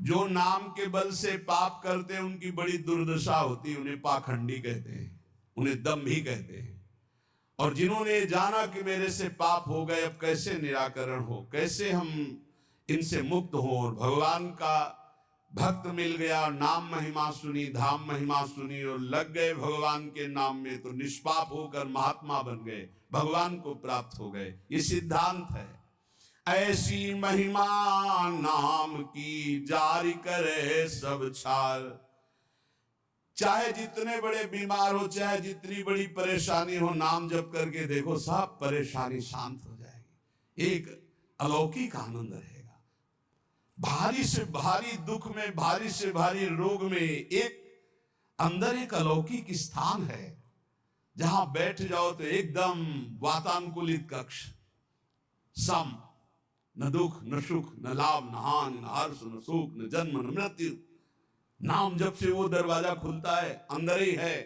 जो नाम के बल से पाप करते हैं उनकी बड़ी दुर्दशा होती है, उन्हें पाखंडी कहते हैं, उन्हें दंभी कहते हैं। और जिन्होंने जाना कि मेरे से पाप हो गए, अब कैसे निराकरण हो, कैसे हम इनसे मुक्त हो, और भगवान का भक्त मिल गया, नाम महिमा सुनी, धाम महिमा सुनी और लग गए भगवान के नाम में, तो निष्पाप होकर महात्मा बन गए, भगवान को प्राप्त हो गए। ये सिद्धांत है। ऐसी महिमा नाम की जारी करे सब छार। चाहे जितने बड़े बीमार हो, चाहे जितनी बड़ी परेशानी हो, नाम जप करके देखो, सब परेशानी शांत हो जाएगी। एक अलौकिक आनंद रहेगा। भारी से भारी दुख में, भारी से भारी रोग में एक अंदर एक अलौकिक स्थान है, जहां बैठ जाओ तो एकदम वातानुकूलित कक्ष, सम, न दुख न सुख न लाभ न हानि न हर्ष न सुख न जन्म न मृत्यु। नाम जब से वो दरवाजा खुलता है, अंदर ही है,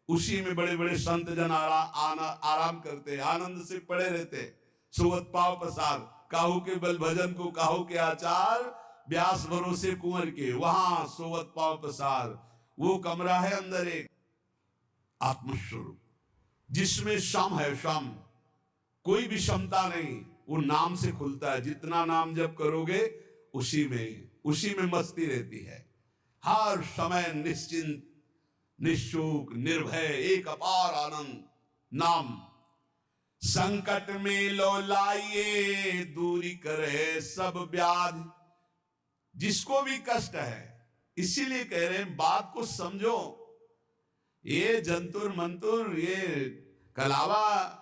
उसी में बड़े बड़े संत जन आराम करते, आनंद से पड़े रहते। सुवत पाव पसार, काहू के बल भजन को काहू के आचार, व्यास भरोसे कुंवर के, वहां सोवत पाव पसार। वो कमरा है अंदर एक आत्मस्वरूप, जिसमें शम है, शम, कोई भी क्षमता नहीं, वो नाम से खुलता है। जितना नाम जप करोगे उसी में मस्ती रहती है। हर समय निश्चिंत, निशुक, निर्भय, एक अपार आनंद। नाम संकट में लो लाइए, दूरी करे सब व्याधि। जिसको भी कष्ट है, इसीलिए कह रहे हैं बात को समझो। ये जंतुर मंतुर, ये कलावा,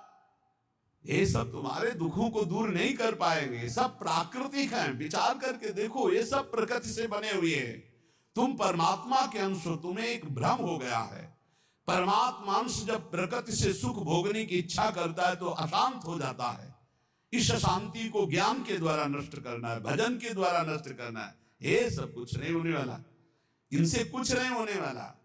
ये सब तुम्हारे दुखों को दूर नहीं कर पाएंगे। सब प्राकृतिक हैं, विचार करके देखो, ये सब प्रकृति से बने हुए हैं। तुम परमात्मा के अंश हो, तुम्हें एक भ्रम हो गया है। परमात्मा अंश जब प्रकृति से सुख भोगने की इच्छा करता है तो अशांत हो जाता है। इस अशांति को ज्ञान के द्वारा नष्ट करना है, भजन के द्वारा नष्ट करना है। ये सब कुछ नहीं होने वाला, इनसे कुछ नहीं होने वाला।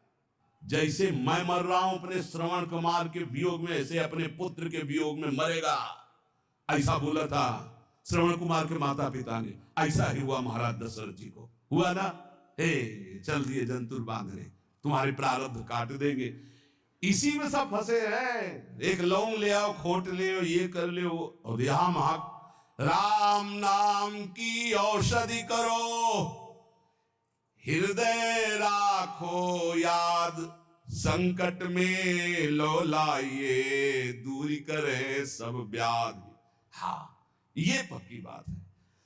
जैसे मैं मर रहा हूं अपने श्रवण कुमार के वियोग में, ऐसे अपने पुत्र के वियोग में मरेगा, ऐसा बोला था श्रवण कुमार के माता पिता ने। ऐसा ही हुआ महाराज दशरथ जी को, हुआ ना। चल दिए जंतुर बांधने, तुम्हारे प्रारब्ध काट देंगे। इसी में सब फंसे हैं। एक लौंग ले आओ, खोट ले आओ, ये कर ले, और यहां महाक राम नाम की औषधि करो, हृदय राखो याद, संकट में लो लाइए, दूरी करे सब व्याधि। हाँ, ये पक्की बात है।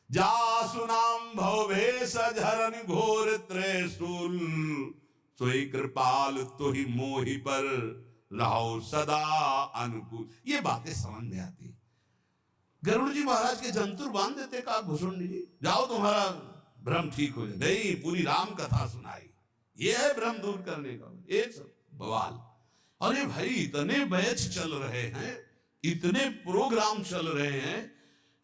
जासु नाम भवभेष झरन घोर त्रिशूल, सोई कृपाल तो ही मोहि पर रहो सदा अनुकूल। ये बातें समझ में आती। गरुड़ जी महाराज के जंतुर बांध देते का भूषण जी, जाओ तुम्हारा भ्रम ठीक हो जाए। नहीं, पूरी राम कथा सुनाई। ये है भ्रम दूर करने का, ये सब बवाल। अरे भाई, इतने बैच चल रहे हैं, इतने प्रोग्राम चल रहे हैं,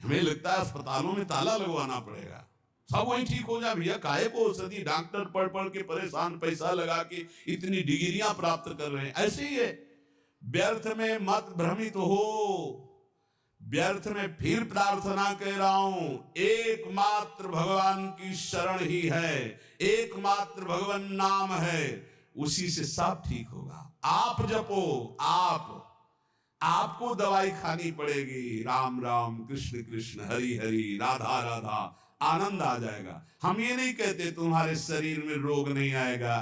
हमें लगता है अस्पतालों में ताला लगवाना पड़ेगा, सब वही ठीक हो जाए। भैया काहे को औषधि, डॉक्टर पढ़ पढ़ के परेशान, पैसा लगा के इतनी डिग्रियां प्राप्त कर रहे हैं। ऐसे ही है, व्यर्थ में मत भ्रमित हो। व्यर्थ में फिर प्रार्थना कह रहा हूं, एकमात्र भगवान की शरण ही है, एकमात्र भगवान नाम है, उसी से सब ठीक होगा। आप जपो, आपको दवाई खानी पड़ेगी। राम राम, कृष्ण कृष्ण, हरि हरि, राधा राधा, आनंद आ जाएगा। हम ये नहीं कहते तुम्हारे शरीर में रोग नहीं आएगा,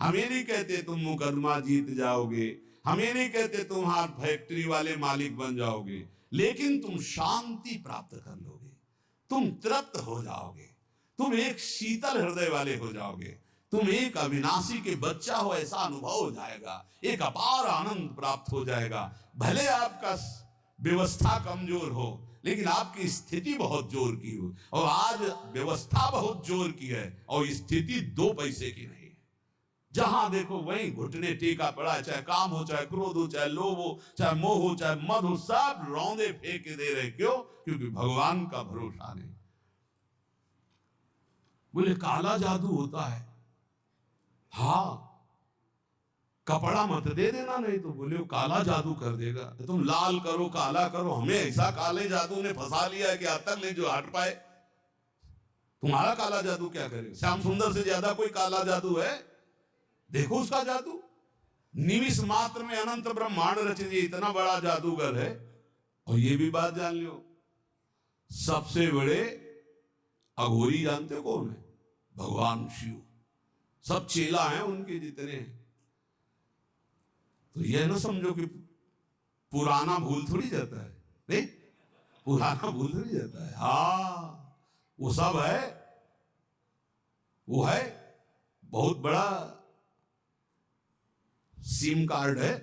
हम ये नहीं कहते तुम मुकदमा जीत जाओगे, हम ये नहीं कहते तुम्हार फैक्ट्री वाले मालिक बन जाओगे, लेकिन तुम शांति प्राप्त कर लोगे, तुम तृप्त हो जाओगे, तुम एक शीतल हृदय वाले हो जाओगे, तुम एक अविनाशी के बच्चा हो ऐसा अनुभव हो जाएगा, एक अपार आनंद प्राप्त हो जाएगा। भले आपका व्यवस्था कमजोर हो, लेकिन आपकी स्थिति बहुत जोर की हो। और आज व्यवस्था बहुत जोर की है और स्थिति 2 पैसे की नहीं है। जहां देखो वहीं घुटने टेका पड़ा है, चाहे काम हो, चाहे क्रोध हो, चाहे लोभ हो, चाहे मोह हो, चाहे मद हो, सब रौंदे फेंक दे रहे। क्यों? क्योंकि भगवान का भरोसा नहीं। बोले काला जादू होता है, हाँ, कपड़ा मत दे देना, नहीं तो बोले काला जादू कर देगा। तो तुम लाल करो, काला करो, हमें ऐसा काले जादू ने फंसा लिया है कि आज तक नहीं जो हट पाए। तुम्हारा काला जादू क्या करेगा? श्याम सुंदर से ज्यादा कोई काला जादू है? देखो उसका जादू, निमिष मात्र में अनंत ब्रह्मांड रच दिए, इतना बड़ा जादूगर है। और ये भी बात जान लो, सबसे बड़े अघोरी जानते कौन है? भगवान शिव। सब चेला हैं उनके जितने हैं। तो यह ना समझो कि पुराना भूल थोड़ी जाता है, नहीं, पुराना भूल थोड़ी जाता है। हाँ, वो सब है, वो है बहुत बड़ा सिम कार्ड है,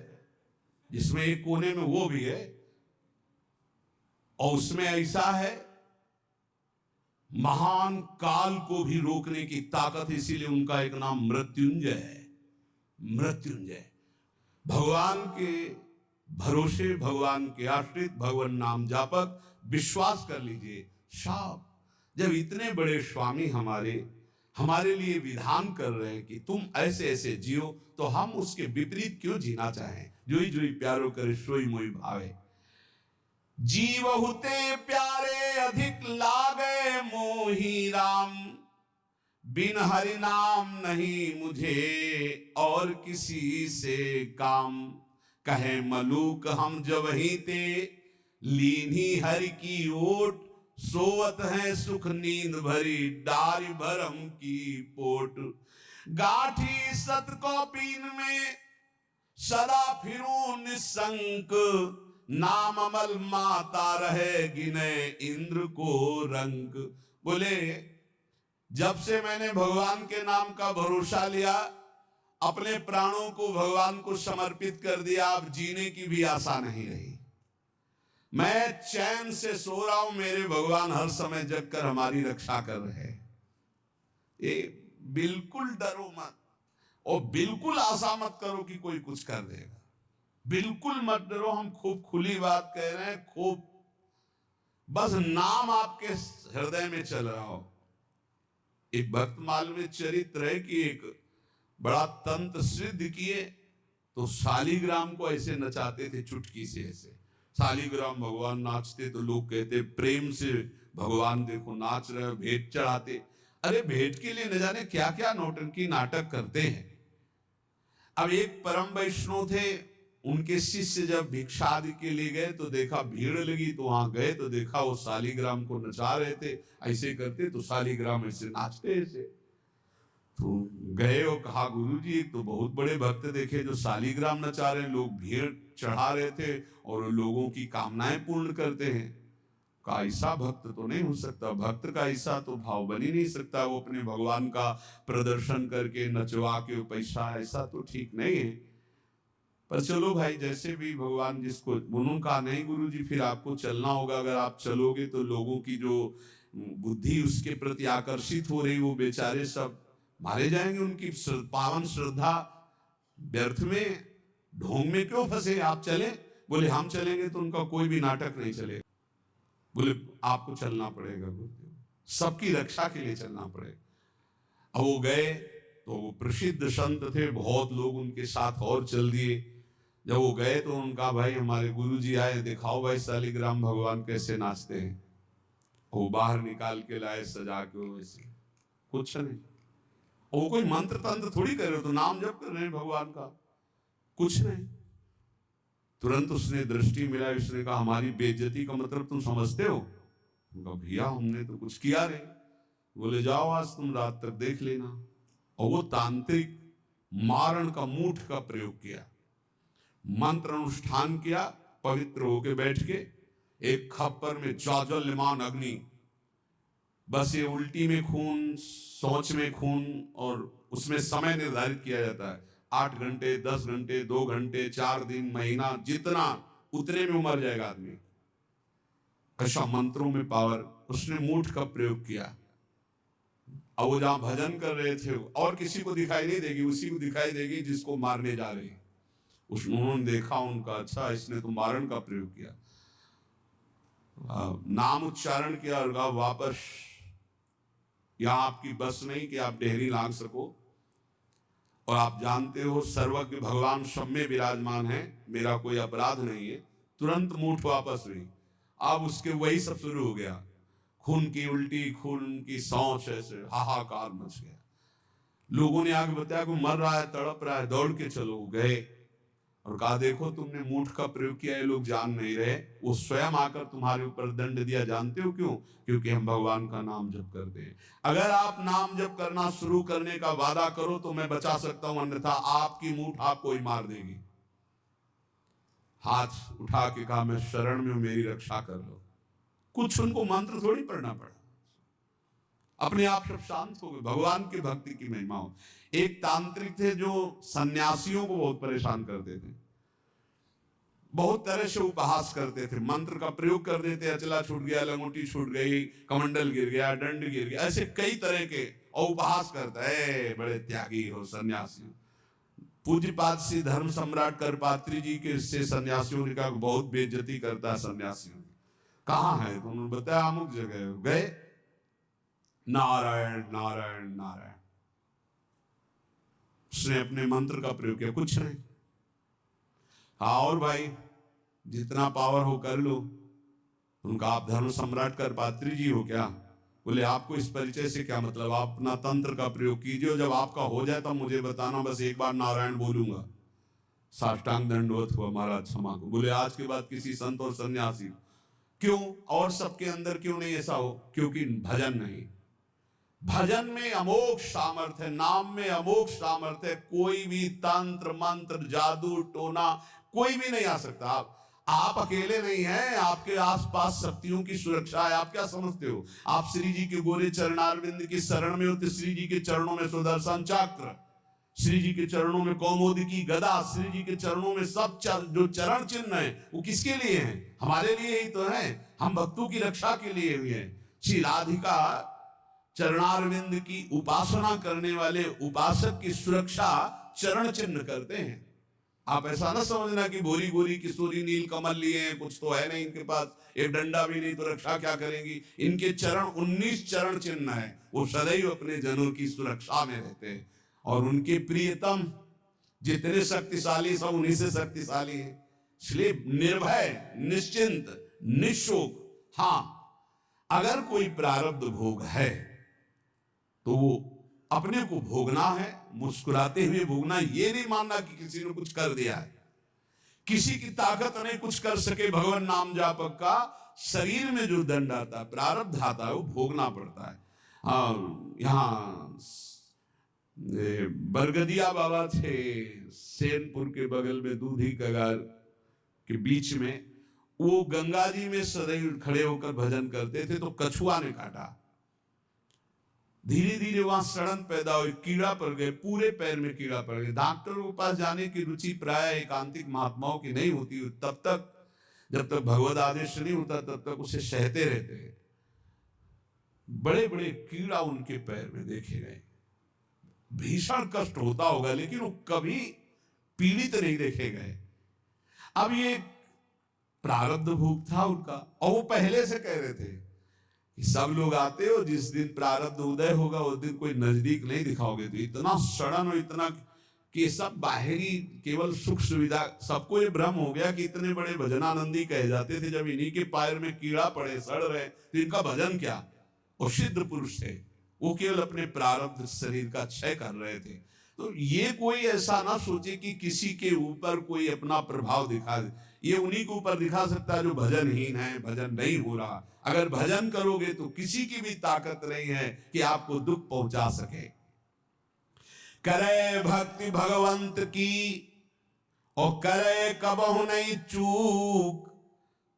जिसमें एक कोने में वो भी है, और उसमें ऐसा है महान काल को भी रोकने की ताकत, इसीलिए उनका एक नाम मृत्युंजय है। मृत्युंजय, भगवान के भरोसे, भगवान के आश्रित, भगवान नाम जापक, विश्वास कर लीजिए। साहब, जब इतने बड़े स्वामी हमारे लिए विधान कर रहे हैं कि तुम ऐसे ऐसे जियो, तो हम उसके विपरीत क्यों जीना चाहें? जोई जोई प्यारो करे सोई मोई भावे। जीव हुते प्यारे अधिक लागे मोही राम, बिन हरि नाम नहीं मुझे और किसी से काम। कहे मलूक हम जब ही ते लीनी हरि की ओट, सोवत है सुख नींद भरी डारी भरम की पोट। गाठी सत को पीन में सदा फिरूं निसंक, नाम अमल माता रहे गिने इंद्र को रंक। बोले जब से मैंने भगवान के नाम का भरोसा लिया, अपने प्राणों को भगवान को समर्पित कर दिया, अब जीने की भी आशा नहीं रही। मैं चैन से सो रहा हूं, मेरे भगवान हर समय जग कर हमारी रक्षा कर रहे हैं। ये बिल्कुल डरो मत, और बिल्कुल आशा मत करो कि कोई कुछ कर देगा। बिल्कुल मत डरो, हम खूब खुली बात कह रहे हैं, खूब बस नाम आपके हृदय में चल रहा हो। एक भक्तमाल में चरित्र है कि एक बड़ा तंत्र सिद्ध किए, तो शालिग्राम को ऐसे नचाते थे चुटकी से, ऐसे शालिग्राम भगवान नाचते, तो लोग कहते प्रेम से भगवान देखो नाच रहे, भेंट चढ़ाते। अरे भेंट के लिए न जाने क्या क्या नौटंकी नाटक करते हैं। अब एक परम वैष्णव थे, उनके शिष्य जब भिक्षा आदि के लिए गए तो देखा भीड़ लगी, तो वहां गए तो देखा वो शालिग्राम को नचा रहे थे, ऐसे करते, तो शालिग्राम ऐसे नाचते ऐसे। तो गए और कहा गुरुजी, एक तो बहुत बड़े भक्त देखे जो शालिग्राम नचा रहे हैं, लोग भीड़ चढ़ा रहे थे और लोगों की कामनाएं पूर्ण करते हैं। का ऐसा भक्त तो नहीं हो सकता, भक्त का ऐसा तो भाव बन ही नहीं सकता, वो अपने भगवान का प्रदर्शन करके नचवा के पैसा, ऐसा तो ठीक नहीं है। पर चलो भाई, जैसे भी भगवान जिसको, उन्होंने कहा नहीं गुरुजी, फिर आपको चलना होगा, अगर आप चलोगे तो लोगों की जो बुद्धि उसके प्रति आकर्षित हो रही, वो बेचारे सब मारे जाएंगे, उनकी पावन श्रद्धा व्यर्थ में ढोंग में क्यों फंसे, आप चले? बोले हम चलेंगे तो उनका कोई भी नाटक नहीं चलेगा। बोले आपको चलना पड़ेगा गुरुदेव, सबकी रक्षा के लिए चलना पड़ेगा। अब वो गए तो वो प्रसिद्ध संत थे, बहुत लोग उनके साथ और चल दिए। जब वो गए तो उनका भाई हमारे गुरुजी आए, दिखाओ भाई शालिग्राम भगवान कैसे नाचते हैं। वो बाहर निकाल के लाए सजा के, वैसे कुछ नहीं, वो कोई मंत्र तंत्र थोड़ी कर रहे हो, तो नाम जप कर रहे हैं भगवान का, कुछ नहीं। तुरंत उसने दृष्टि मिलाई, उसने कहा हमारी बेइज्जती का मतलब तुम समझते हो? भैया हमने तो कुछ किया नहीं। बोले जाओ आज तुम रात तक देख लेना। और वो तांत्रिक मारण का मूठ का प्रयोग किया, मंत्र अनुष्ठान किया, पवित्र होके बैठ के एक खप्पर में ज्वाज्वल्यमान अग्नि, बस ये उल्टी में खून, सोच में खून, और उसमें समय निर्धारित किया जाता है 8 घंटे, 10 घंटे, 2 घंटे, 4 दिन, महीना, जितना उतने में मर जाएगा आदमी। ऐसा मंत्रों में पावर, उसने मूठ का प्रयोग किया। अब वो जहां भजन कर रहे थे, और किसी को दिखाई नहीं देगी, उसी को दिखाई देगी जिसको मारने जा रही। उन्होंने देखा उनका, अच्छा इसने तो मारण का प्रयोग किया, नाम उच्चारण किया, और वापस यहां आपकी बस नहीं कि आप डेहरी लांग सको, और आप जानते हो सर्वज्ञ भगवान सब में विराजमान है, मेरा कोई अपराध नहीं है। तुरंत मूठ वापस हुई। अब उसके वही सब शुरू हो गया, खून की उल्टी, खून की सौंच, ऐसे हाहाकार मच गया। लोगों ने आगे बताया कि मर रहा है, तड़प रहा है, दौड़ के चलो। गए और कहा देखो तुमने मूठ का प्रयोग किया, ये लोग जान नहीं रहे। वो स्वयं आकर तुम्हारे ऊपर दंड दिया, जानते हो क्यों? क्योंकि हम भगवान का नाम जप करते हैं। अगर आप नाम जप करना शुरू करने का वादा करो तो मैं बचा सकता हूं, अन्यथा आपकी मूठ आपको ही मार देगी। हाथ उठा के कहा मैं शरण में हूं, मेरी रक्षा कर लो। कुछ उनको मंत्र थोड़ी पढ़ना पड़ा, अपने आप सब शांत हो गए। भगवान की भक्ति की महिमा हो। एक तांत्रिक थे जो सन्यासियों को बहुत परेशान करते थे, बहुत तरह से उपहास करते थे, मंत्र का प्रयोग कर देते, अचला छूट गया, लंगोटी छूट गई, कमंडल गिर गया, दंड गिर गया, ऐसे कई तरह के, और उपहास करता है बड़े त्यागी हो सन्यासी। पूज्यपाद श्री धर्म सम्राट करपात्री जी के से सन्यासियों ने कहा बहुत बेइज्जती करता है सन्यासियों की। कहाँ है? तो उन्होंने बताया अमुक जगह। गए, नारायण नारायण नारायण, उसने अपने मंत्र का प्रयोग किया, कुछ नहीं। हाँ और भाई जितना पावर हो कर लो। उनका आप धर्म सम्राट करपात्री जी हो क्या? बोले आपको इस परिचय से क्या मतलब, आप अपना तंत्र का प्रयोग कीजिए, जब आपका हो जाए तब मुझे बताना, बस एक बार नारायण बोलूंगा। साष्टांग दंडवत हुआ, महाराज क्षमा को। बोले आज के बाद किसी संत और सन्यासी, क्यों और सबके अंदर क्यों नहीं ऐसा हो? क्योंकि भजन नहीं। भजन में अमोघ सामर्थ्य है, नाम में अमोघ सामर्थ्य है। कोई भी तंत्र मंत्र जादू टोना कोई भी नहीं आ सकता। आप अकेले नहीं हैं, आपके आसपास शक्तियों की सुरक्षा है। आप क्या समझते हो? आप श्री जी के गोरे चरणारविंद की शरण में हो तो श्री जी के चरणों में सुदर्शन चक्र, श्री जी के चरणों में कौमुदी की गदा, श्री जी के चरणों में सब जो चरण चिन्ह है वो किसके लिए हैं? हमारे लिए ही तो है। हम भक्तों की रक्षा के लिए हुए हैं। श्री राधिका चरणारविंद की उपासना करने वाले उपासक की सुरक्षा चरण चिन्ह करते हैं। आप ऐसा ना समझना कि भोरी गोरी किशोरी नील कमल लिए हैं, कुछ तो है नहीं इनके पास, एक डंडा भी नहीं तो रक्षा क्या करेंगी। इनके चरण 19 चरण चिन्ह है। वो सदैव अपने जनों की सुरक्षा में रहते हैं और उनके प्रियतम जितने शक्तिशाली सब उन्हीं से शक्तिशाली है। इसलिए निर्भय, निश्चिंत, निशोक। हाँ, अगर कोई प्रारब्ध भोग है तो वो अपने को भोगना है, मुस्कुराते हुए भोगना। ये नहीं मानना कि किसी ने कुछ कर दिया है, किसी की ताकत नहीं कुछ कर सके। भगवान नाम जापक का शरीर में जो दंड आता है, प्रारब्ध आता है, वो भोगना पड़ता है। यहाँ बरगदिया बाबा थे सेनपुर के बगल में, दूधी कगार के बीच में। वो गंगा जी में सदैव खड़े होकर भजन करते थे, तो कछुआ ने काटा। धीरे धीरे वहां सड़न पैदा हुई, कीड़ा पड़ गए, पूरे पैर में कीड़ा पड़ गया। डॉक्टर के पास जाने की रुचि प्राय एकांतिक महात्माओं की नहीं होती, तब तक जब तक भगवत आदेश नहीं होता तब तक उसे सहते रहते हैं। बड़े बड़े कीड़ा उनके पैर में देखे गए। भीषण कष्ट होता होगा, लेकिन वो कभी पीड़ित नहीं देखे गए। अब ये प्रारब्ध भोग था उनका, और वो पहले से कह रहे थे सब लोग आते हो, जिस दिन प्रारब्ध उदय होगा उस दिन कोई नजदीक नहीं दिखाओगे। तो इतना सड़न और इतना कि सब बाहरी केवल सुख सुविधा, सबको ये भ्रम हो गया कि इतने बड़े भजनानंदी कहे जाते थे, जब इन्हीं के पैर में कीड़ा पड़े, सड़ रहे, तो इनका भजन क्या? वो सिद्ध पुरुष थे, वो केवल अपने प्रारब्ध शरीर का क्षय कर रहे थे। तो ये कोई ऐसा ना सोचे कि किसी के ऊपर कोई अपना प्रभाव दिखा दे। ये उन्हीं के ऊपर दिखा सकता है जो भजनहीन है, भजन नहीं हो रहा। अगर भजन करोगे तो किसी की भी ताकत नहीं है कि आपको दुख पहुंचा सके। करे भक्ति भगवंत की और करे कबहु नहीं चूक,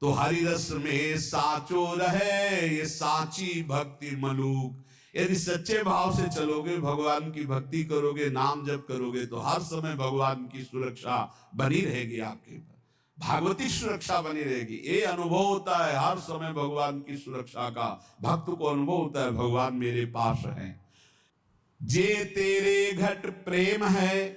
तो हरि रस में साचो रहे ये साची भक्ति मलूक। यदि सच्चे भाव से चलोगे, भगवान की भक्ति करोगे, नाम जप करोगे, तो हर समय भगवान की सुरक्षा बनी रहेगी आपके ऊपर, भागवती सुरक्षा बनी रहेगी। ये अनुभव होता है हर समय भगवान की सुरक्षा का। भक्त को अनुभव होता है भगवान मेरे पास है। जे तेरे घट प्रेम है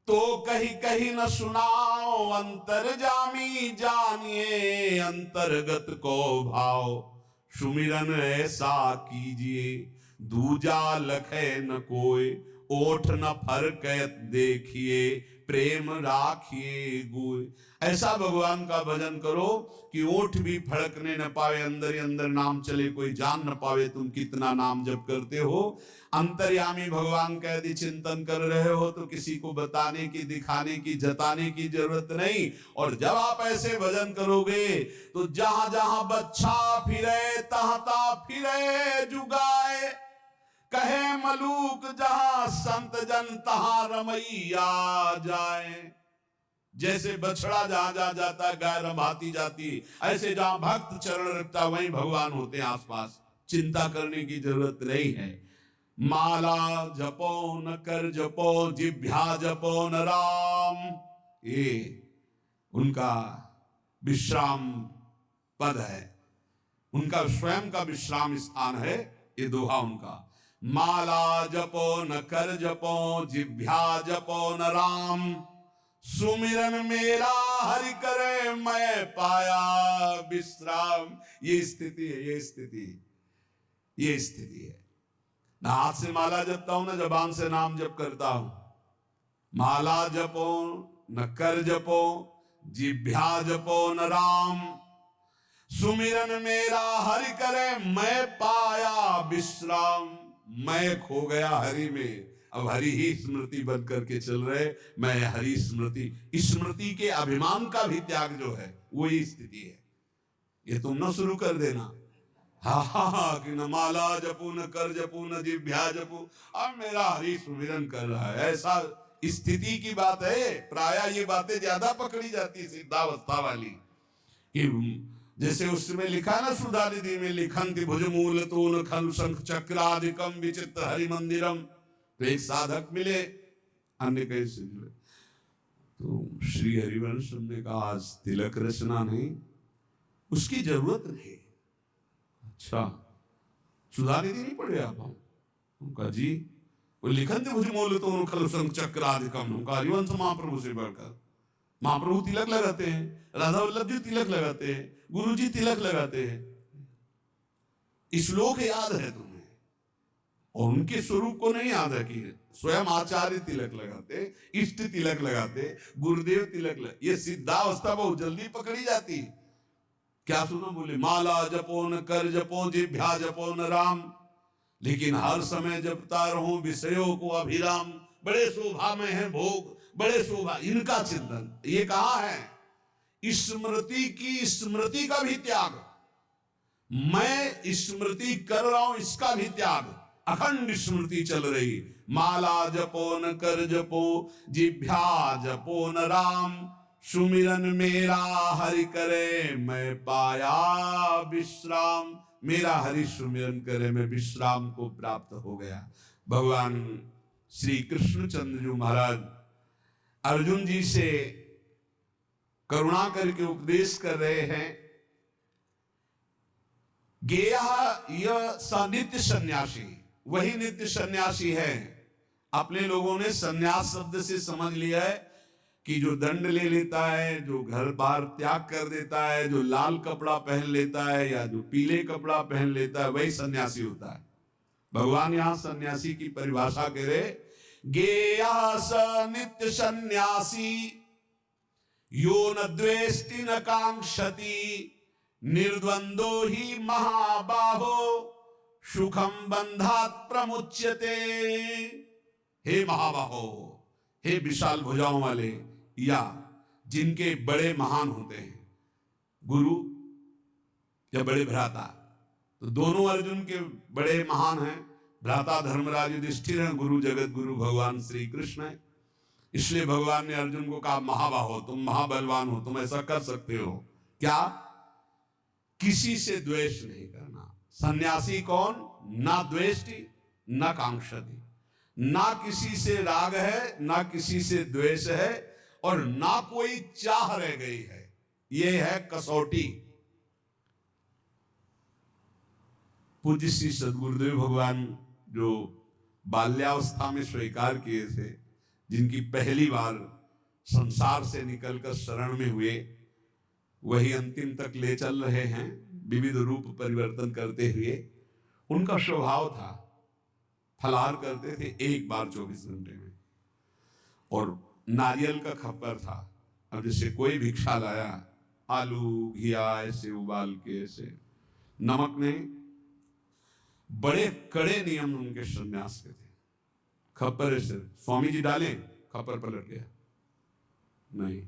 तो कहीं कहीं न सुनाओ, अंतर्जामी जानिए अंतर्गत को भाव। सुमिरन ऐसा कीजिए दूजा लखे न कोय, ओठ न फरकत देखिए प्रेम राखिए गोय। ऐसा भगवान का भजन करो कि ओठ भी फड़कने न पावे, अंदर ही अंदर नाम चले, कोई जान न पावे तुम कितना नाम जप करते हो। अंतर्यामी भगवान का यदि चिंतन कर रहे हो तो किसी को बताने की, दिखाने की, जताने की जरूरत नहीं। और जब आप ऐसे भजन करोगे तो जहां जहां बच्चा फिरे तहां तहां फिरे जुगाए, कहे मलूक जहां संत जन तहां रमैया जाए। जैसे बछड़ा जहां जहां जाता है गाय रमाती जाती, ऐसे जहां भक्त चरण रखता वहीं भगवान होते हैं आसपास, चिंता करने की जरूरत नहीं है। माला जपो न कर जपो, जिभ्या जपो न राम, ये उनका विश्राम पद है, उनका स्वयं का विश्राम स्थान है ये दोहा उनका। माला जपो न कर जपो, जिभ्या जपो न राम, सुमिरन मेरा हरि करे मैं पाया विश्राम। ये स्थिति है, ये स्थिति, ये स्थिति है। ना हाथ से माला जपता हूं, ना जबान से नाम जप करता हूं। माला जपो न कर जपो, जिभ्या जपो न राम, सुमिरन मेरा हरि करे मैं पाया विश्राम। मैं खो गया हरि में, अब हरि ही स्मृति बन करके चल रहे, मैं हरि स्मृति। स्मृति के अभिमान का भी त्याग जो है वही स्थिति है। ये तुम न शुरू कर देना, हा कि न माला जपू न कर जपू न जिभ्या जपू, अब मेरा हरि सुमिरन कर रहा है, ऐसा स्थिति की बात है। प्राय ये बातें ज्यादा पकड़ी जाती है सिद्धावस्था वाली, कि जैसे उसमें लिखा ना सुधा निधि में, लिखंति भुजमूल तूल खल शंख चक्रादिकम विचित्र हरि मंदिरम। तो एक साधक मिले, अन्य कैसे मिले, तो श्री हरिवंश ने कहा आज तिलक रचना नहीं, उसकी जरूरत नहीं। अच्छा सुधा निधि नहीं पढ़े आप? उनका जी वो लिखंति भुजमूल तूल खल शंख चक्रादिकम, उनका हरिवंश महाप्रभु से बढ़कर। महाप्रभु तिलक लगाते हैं, राधा वल्लभ जी तिलक लगाते हैं, गुरु जी तिलक लगाते हैं। श्लोक याद है तुम्हें, और उनके स्वरूप को नहीं याद है कि स्वयं आचार्य तिलक लगाते, इष्ट तिलक लगाते, गुरुदेव तिलक लगाते। ये सिद्धावस्था बहुत जल्दी पकड़ी जाती है। क्या सुनो बोले, माला जपो न कर जपो, जिभ्या जपो न राम, लेकिन हर समय जपता रहूं विषयों को अभिराम। बड़े शोभा में है भोग, बड़े शोभा, इनका चिंतन। ये कहा है स्मृति की, स्मृति का भी त्याग, मैं स्मृति कर रहा हूं इसका भी त्याग। अखंड स्मृति चल रही, माला जपो न कर जपो, जिभ्या जपो न राम, सुमिरन मेरा हरि करे मैं पाया विश्राम। मेरा हरि सुमिरन करे मैं विश्राम को प्राप्त हो गया। भगवान श्री कृष्णचंद्र जी महाराज अर्जुन जी से करुणा करके उपदेश कर रहे हैं। गेया यह स नित्य सन्यासी, वही नित्य सन्यासी है। अपने लोगों ने सन्यास शब्द से समझ लिया है कि जो दंड ले लेता है, जो घर बार त्याग कर देता है, जो लाल कपड़ा पहन लेता है या जो पीले कपड़ा पहन लेता है, वही सन्यासी होता है। भगवान यहां सन्यासी की परिभाषा कह रहे, गेया स नित्य सन्यासी, यो न द्वेष्टि न कांक्षति, निर्द्वंदो ही महाबाहो, सुखम बंधात प्रमुच्यते। हे महाबाहो, हे विशाल भुजाओं वाले, या जिनके बड़े महान होते हैं, गुरु या बड़े भ्राता, तो दोनों अर्जुन के बड़े महान हैं। भ्राता धर्मराज युधिष्ठिर हैं, गुरु जगत गुरु भगवान श्री कृष्ण है। इसलिए भगवान ने अर्जुन को कहा महाबाहो, तुम महाबलवान हो, तुम ऐसा कर सकते हो। क्या? किसी से द्वेष नहीं करना। सन्यासी कौन? ना द्वेष्टि ना कांक्षति, ना किसी से राग है, ना किसी से द्वेष है, और ना कोई चाह रह गई है। यह है कसौटी। पूज्य श्री सद्गुरुदेव भगवान जो बाल्यावस्था में स्वीकार किए थे, जिनकी पहली बार संसार से निकलकर शरण में हुए, वही अंतिम तक ले चल रहे हैं, विविध रूप परिवर्तन करते हुए। उनका स्वभाव था, फलाहार करते थे एक बार 24 घंटे में, और नारियल का खप्पर था। अब जैसे कोई भिक्षा लाया, आलू घिया ऐसे उबाल के, ऐसे नमक नहीं, बड़े कड़े नियम उनके सन्यास के थे। खप्पर ऐसे स्वामी जी डाले, खप्पर पलट गया नहीं।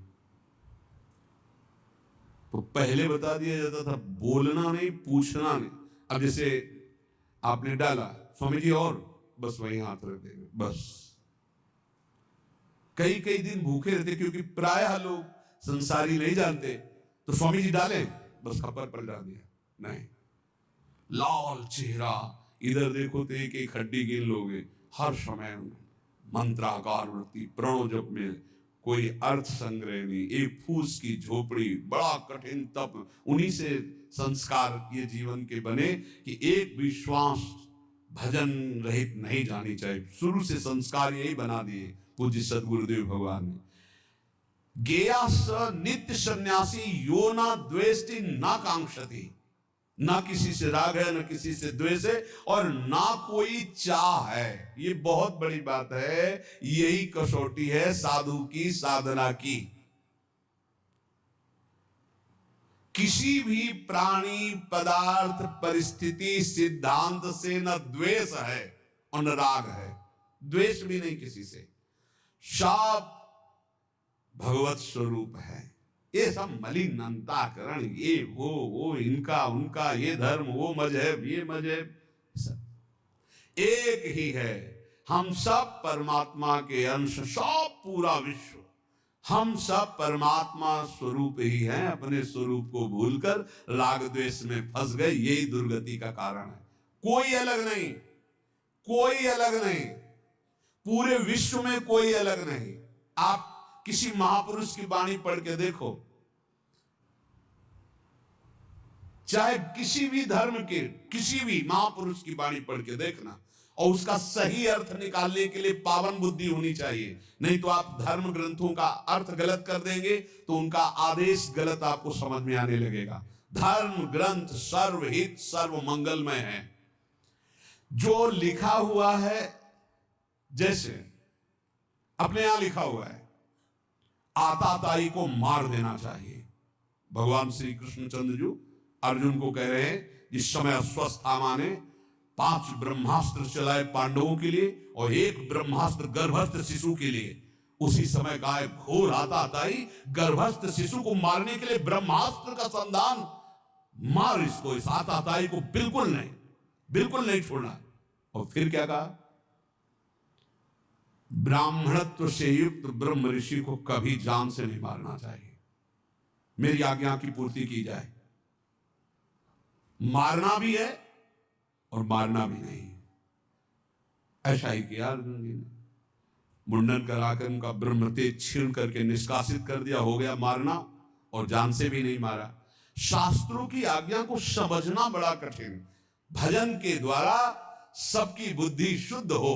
तो पहले बता दिया जाता था बोलना नहीं, पूछना नहीं। अब जैसे आपने डाला, स्वामी जी और, बस वहीं हाथ रख देंगे बस। कई कई दिन भूखे रहते, क्योंकि प्रायः लोग संसारी नहीं जानते। तो स्वामी जी डाले, बस खप्पर पलटा दिया नहीं। लाल चेहरा, इधर देखो तो एक एक हड्डी गिन लोगे। हर समय मंत्राकार वृत्ति, प्रणव जप में कोई अर्थ संग्रह नहीं, एक फूस की झोपड़ी, बड़ा कठिन तप। उन्हीं से संस्कार ये जीवन के बने कि एक भी श्वास भजन रहित नहीं जानी चाहिए। शुरू से संस्कार यही बना दिए पूज्य सदगुरुदेव भगवान ने। गेया स नित्य सन्यासी यो न द्वेष्टि न कांक्षति, ना किसी से राग है, ना किसी से द्वेष है, और ना कोई चाह है। ये बहुत बड़ी बात है। यही कसौटी है साधु की साधना की। किसी भी प्राणी, पदार्थ, परिस्थिति, सिद्धांत से न द्वेष है और न राग है। द्वेष भी नहीं किसी से। सब भगवत स्वरूप है। ये सब मलिन अंतःकरण, ये वो इनका उनका, ये धर्म वो मजहब ये मजहब, सब एक ही है। हम सब परमात्मा के अंश, सब पूरा विश्व, हम सब परमात्मा स्वरूप ही हैं। अपने स्वरूप को भूलकर राग द्वेष में फंस गए, यही दुर्गति का कारण है। कोई अलग नहीं, कोई अलग नहीं, पूरे विश्व में कोई अलग नहीं। आप किसी महापुरुष की वाणी पढ़ के देखो, चाहे किसी भी धर्म के किसी भी महापुरुष की वाणी पढ़ के देखना, और उसका सही अर्थ निकालने के लिए पावन बुद्धि होनी चाहिए। नहीं तो आप धर्म ग्रंथों का अर्थ गलत कर देंगे तो उनका आदेश गलत आपको समझ में आने लगेगा। धर्म ग्रंथ सर्वहित सर्व मंगलमय है। जो लिखा हुआ है, जैसे अपने यहां लिखा हुआ है, आताताई को मार देना चाहिए। भगवान श्री कृष्णचंद्र जी अर्जुन को कह रहे हैं, जिस समय अश्वत्थामा ने 5 ब्रह्मास्त्र चलाए पांडवों के लिए और 1 ब्रह्मास्त्र गर्भस्थ शिशु के लिए, उसी समय कहा है घोर आताताई गर्भस्थ शिशु को मारने के लिए ब्रह्मास्त्र का संधान, मार इसको, इस आताताई को बिल्कुल नहीं छोड़ना। और फिर क्या कहा, ब्राह्मणत्व से युक्त ब्रह्म ऋषि को कभी जान से नहीं मारना चाहिए, मेरी आज्ञा की पूर्ति की जाए। मारना भी है और मारना भी नहीं। ऐसा ही किया अर्जुन जी ने, मुंडन कराकर उनका ब्रह्म तेज छीन करके निष्कासित कर दिया, हो गया मारना, और जान से भी नहीं मारा। शास्त्रों की आज्ञा को समझना बड़ा कठिन। भजन के द्वारा सबकी बुद्धि शुद्ध हो,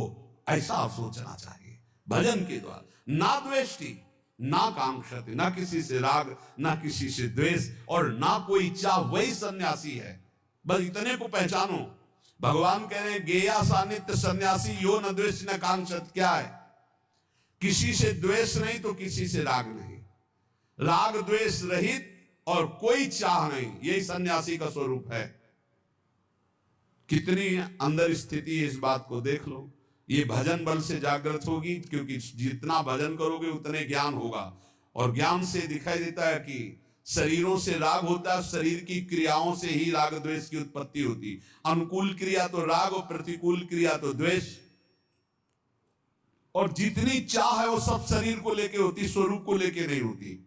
ऐसा सोचना चाहिए। भजन के द्वारा ना द्वेष्टि ना कांक्षति, ना किसी से राग ना किसी से द्वेष और ना कोई चाह, वही सन्यासी है। बस इतने को पहचानो। भगवान कह रहे हैं गेया सा नित्य सन्यासी यो न द्वेष न कांक्षत। क्या है, किसी से द्वेष नहीं तो किसी से राग नहीं, राग द्वेष रहित और कोई चाह नहीं, यही सन्यासी का स्वरूप है। कितनी अंदर स्थिति है, इस बात को देख लो। ये भजन बल से जागृत होगी, क्योंकि जितना भजन करोगे उतने ज्ञान होगा, और ज्ञान से दिखाई देता है कि शरीरों से राग होता है, शरीर की क्रियाओं से ही राग द्वेष की उत्पत्ति होती। अनुकूल क्रिया तो राग और प्रतिकूल क्रिया तो द्वेष। और जितनी चाह है वो सब शरीर को लेके होती, स्वरूप को लेके नहीं होती।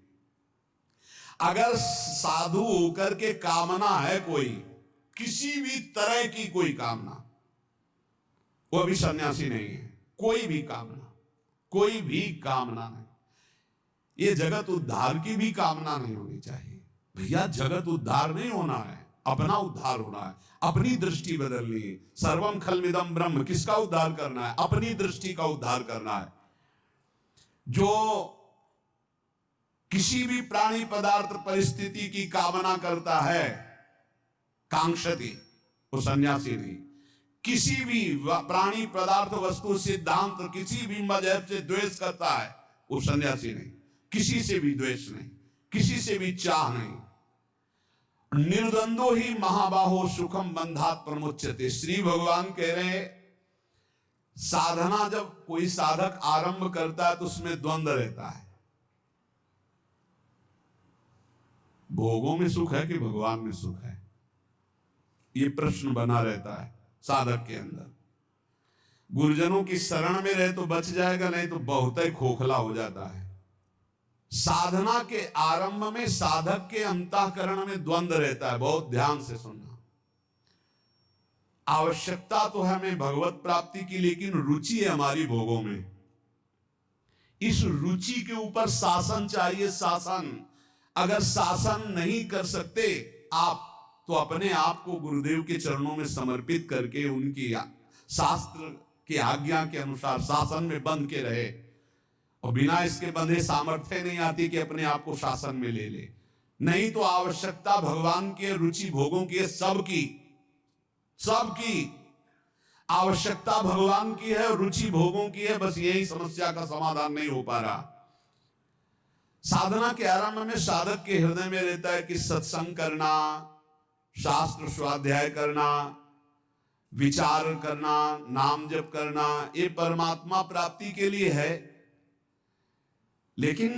अगर साधु होकर के कामना है कोई, किसी भी तरह की कोई कामना, वो अभी सन्यासी नहीं है। कोई भी कामना नहीं। ये जगत उद्धार की भी कामना नहीं होनी चाहिए। भैया जगत उद्धार नहीं होना है, अपना उद्धार होना है, अपनी दृष्टि बदलनी है। सर्वम खलमिदम ब्रह्म, किसका उद्धार करना है, अपनी दृष्टि का उद्धार करना है। जो किसी भी प्राणी पदार्थ परिस्थिति की कामना करता है, कांक्षति, वो सन्यासी नहीं। किसी भी प्राणी पदार्थ वस्तु सिद्धांत किसी भी मजहब से द्वेष करता है, वो सन्यासी नहीं, किसी से भी द्वेष नहीं, किसी से भी चाह नहीं। निर्द्वंदो ही महाबाहो सुखम बंधात प्रमुच्यते। श्री भगवान कह रहे हैं साधना जब कोई साधक आरंभ करता है तो उसमें द्वंद्व रहता है। भोगों में सुख है कि भगवान में सुख है, ये प्रश्न बना रहता है साधक के अंदर। गुरुजनों की शरण में रहे तो बच जाएगा, नहीं तो बहुत ही खोखला हो जाता है। साधना के आरंभ में साधक के अंतःकरण में द्वंद्व रहता है। बहुत ध्यान से सुनना। आवश्यकता तो है हमें भगवत प्राप्ति की, लेकिन रुचि है हमारी भोगों में। इस रुचि के ऊपर शासन चाहिए, शासन। अगर शासन नहीं कर सकते आप, तो अपने आप को गुरुदेव के चरणों में समर्पित करके उनकी शास्त्र की आज्ञा के अनुसार शासन में बंध के रहे। और बिना इसके बंधे सामर्थ्य नहीं आती कि अपने आप को शासन में ले ले। नहीं तो आवश्यकता भगवान के, रुचि भोगों की है, सबकी आवश्यकता भगवान की है, रुचि भोगों की है। बस यही समस्या का समाधान नहीं हो पा रहा। साधना के आरंभ में साधक के हृदय में रहता है कि सत्संग करना, शास्त्र स्वाध्याय करना, विचार करना, नाम जप करना, ये परमात्मा प्राप्ति के लिए है। लेकिन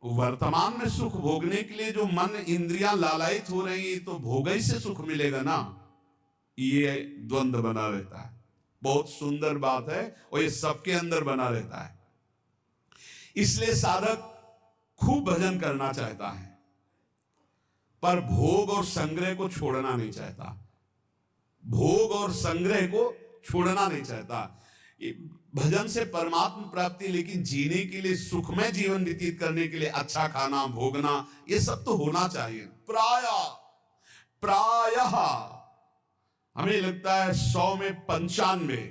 वर्तमान में सुख भोगने के लिए जो मन इंद्रियां लालायित हो रही, तो भोग ही से सुख मिलेगा ना, ये द्वंद्व बना रहता है। बहुत सुंदर बात है, और ये सबके अंदर बना रहता है। इसलिए साधक खूब भजन करना चाहता है, पर भोग और संग्रह को छोड़ना नहीं चाहता। भोग और संग्रह को छोड़ना नहीं चाहता। भजन से परमात्मा प्राप्ति, लेकिन जीने के लिए, सुखमय जीवन व्यतीत करने के लिए अच्छा खाना, भोगना, ये सब तो होना चाहिए। प्रायः हमें लगता है 100 में 95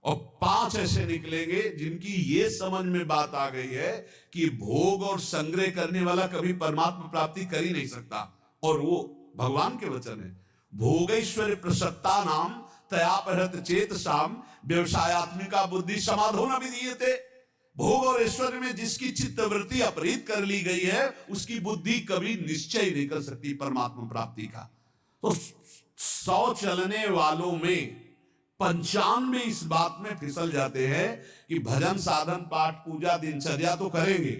और 5 ऐसे निकलेंगे जिनकी ये समझ में बात आ गई है कि भोग और संग्रह करने वाला कभी परमात्मा प्राप्ति कर ही नहीं सकता। और वो भगवान के वचन है, भोगैश्वर्य प्रसक्ता नाम तयापहृत चेतसाम व्यवसायत्मिका बुद्धि समाधो न विधीयते। भोग और ऐश्वर्य में जिसकी चित्तवृत्ति अपहृत कर ली गई है, उसकी बुद्धि कभी निश्चय नहीं कर सकती परमात्मा प्राप्ति का। तो 100 चलने वालों में 95 इस बात में फिसल जाते हैं कि भजन, साधन, पाठ, पूजा, दिनचर्या तो करेंगे,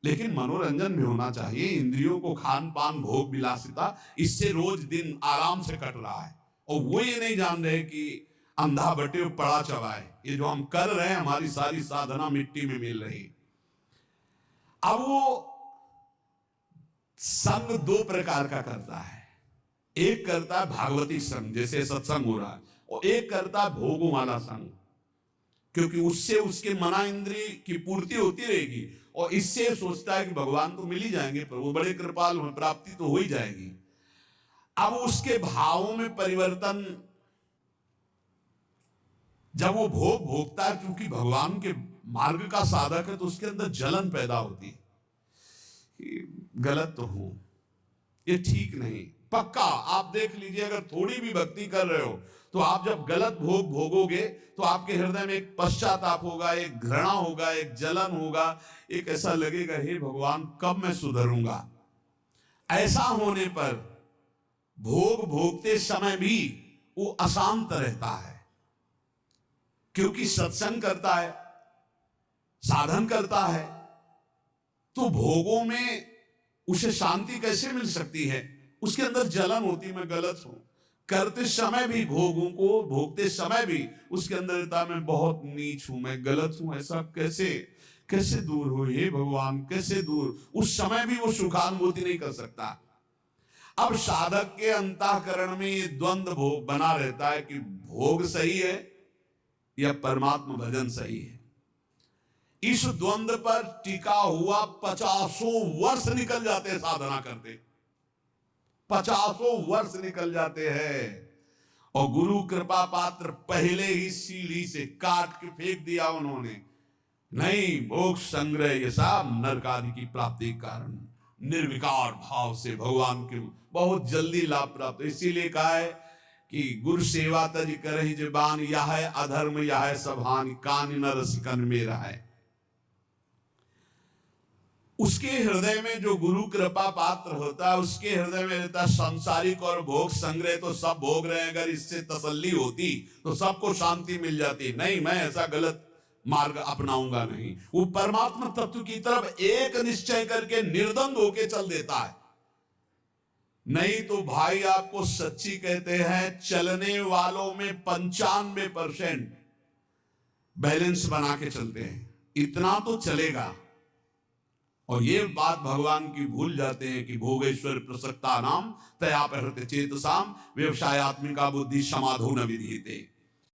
लेकिन मनोरंजन भी होना चाहिए। इंद्रियों को खान पान, भोग विलासिता, इससे रोज दिन आराम से कट रहा है। और वो ये नहीं जान रहे कि अंधा बटे पड़ा चबाए, ये जो हम कर रहे हैं, हमारी सारी साधना मिट्टी में मिल रही। अब वो संग 2 प्रकार का करता है। एक करता है भागवती संग, जैसे सत्संग हो रहा है, और एक करता है भोगों वाला संग, क्योंकि उससे उसके मना इंद्रिय की पूर्ति होती रहेगी। और इससे सोचता है कि भगवान तो मिल ही जाएंगे, पर वो बड़े कृपालु हैं, प्राप्ति तो हो ही जाएगी। अब उसके भावों में परिवर्तन, जब वो भोग भोगता है, क्योंकि भगवान के मार्ग का साधक है, तो उसके अंदर जलन पैदा होती है कि गलत तो हूं, ये ठीक नहीं। पक्का आप देख लीजिए, अगर थोड़ी भी भक्ति कर रहे हो, तो आप जब गलत भोग भोगोगे तो आपके हृदय में एक पश्चाताप होगा, एक घृणा होगा, एक जलन होगा, एक ऐसा लगेगा, हे भगवान कब मैं सुधरूंगा। ऐसा होने पर भोग भोगते समय भी वो अशांत रहता है, क्योंकि सत्संग करता है, साधन करता है, तो भोगों में उसे शांति कैसे मिल सकती है। उसके अंदर जलन होती, मैं गलत हूं। करते समय भी भोगों को भोगते समय भी उसके अंदर रहता, मैं बहुत नीच हूं, मैं गलत हूं। ऐसा कैसे दूर हो, हे भगवान कैसे दूर। उस समय भी वो सुखानुभूति नहीं कर सकता। अब साधक के अंतःकरण में ये द्वंद्व बना रहता है कि भोग सही है या परमात्मा भजन सही है। इस द्वंद्व पर टिका हुआ 50 वर्ष निकल जाते हैं साधना करते, 50 वर्ष निकल जाते हैं। और गुरु कृपा पात्र पहले ही सीढ़ी से काट के फेंक दिया उन्होंने। नहीं, भोग संग्रह ये सब नरक आदि की प्राप्ति के कारण निर्विकार भाव से भगवान के बहुत जल्दी लाभ प्राप्त। इसीलिए कहा है कि गुरु सेवा तज करहि जबान, यह है अधर्म यह है सभान, कान न रसिकन मेरा है। उसके हृदय में जो गुरु कृपा पात्र होता है, उसके हृदय में रहता सांसारिक और भोग संग्रह, तो सब भोग रहे हैं, अगर इससे तसल्ली होती तो सबको शांति मिल जाती। नहीं, मैं ऐसा गलत मार्ग अपनाऊंगा नहीं। वो परमात्मा तत्व की तरफ एक निश्चय करके निर्द्वंद होके चल देता है। नहीं तो भाई आपको सच्ची कहते हैं, चलने वालों में 95% बैलेंस बना के चलते हैं, इतना तो चलेगा। और ये बात भगवान की भूल जाते हैं कि भोगेश्वर प्रसक्ता नाम तया प्रहृत चेतसाम व्यवसायत्मिका बुद्धि समाधो न विधीयते।